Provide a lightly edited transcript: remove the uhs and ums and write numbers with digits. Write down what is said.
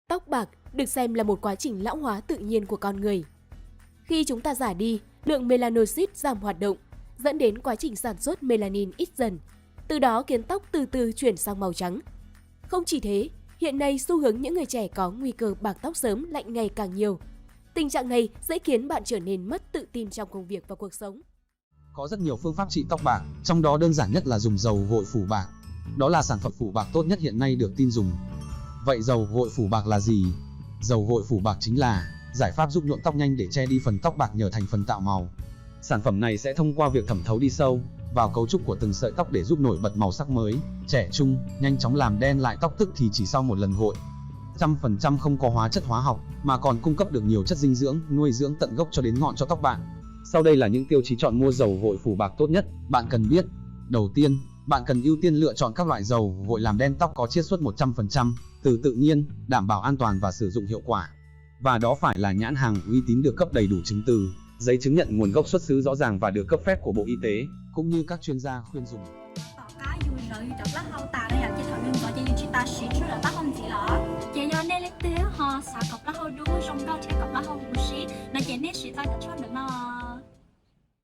Tóc bạc được xem là một quá trình lão hóa tự nhiên của con người. Khi chúng ta già đi, lượng melanocyte giảm hoạt động, dẫn đến quá trình sản xuất melanin ít dần, từ đó khiến tóc từ từ chuyển sang màu trắng. Không chỉ thế, hiện nay xu hướng những người trẻ có nguy cơ bạc tóc sớm lại ngày càng nhiều. Tình trạng này dễ khiến bạn trở nên mất tự tin trong công việc và cuộc sống. Có rất nhiều phương pháp trị tóc bạc, trong đó đơn giản nhất là dùng dầu gội phủ bạc. Đó là sản phẩm phủ bạc tốt nhất hiện nay được tin dùng. Vậy dầu gội phủ bạc là gì? Dầu gội phủ bạc chính là giải pháp giúp nhuộm tóc nhanh để che đi phần tóc bạc nhờ thành phần tạo màu. Sản phẩm này sẽ thông qua việc thẩm thấu đi sâu vào cấu trúc của từng sợi tóc để giúp nổi bật màu sắc mới, trẻ trung, nhanh chóng làm đen lại tóc tức thì chỉ sau một lần gội. 100% không có hóa chất hóa học mà còn cung cấp được nhiều chất dinh dưỡng, nuôi dưỡng tận gốc cho đến ngọn cho tóc bạn. Sau đây là những tiêu chí chọn mua dầu gội phủ bạc tốt nhất bạn cần biết. Đầu tiên, bạn cần ưu tiên lựa chọn các loại dầu gội làm đen tóc có chiết xuất 100% từ tự nhiên, đảm bảo an toàn và sử dụng hiệu quả. Và đó phải là nhãn hàng uy tín được cấp đầy đủ chứng từ, giấy chứng nhận nguồn gốc xuất xứ rõ ràng và được cấp phép của Bộ Y tế, cũng như các chuyên gia khuyên dùng. 家要水要着甩口大嘅人嘅頭用咗要出大洗出嚟得空子咯，也有那力的哈，啥個甩口都中高鐵個甩口護士，那件呢實在的穿的呢。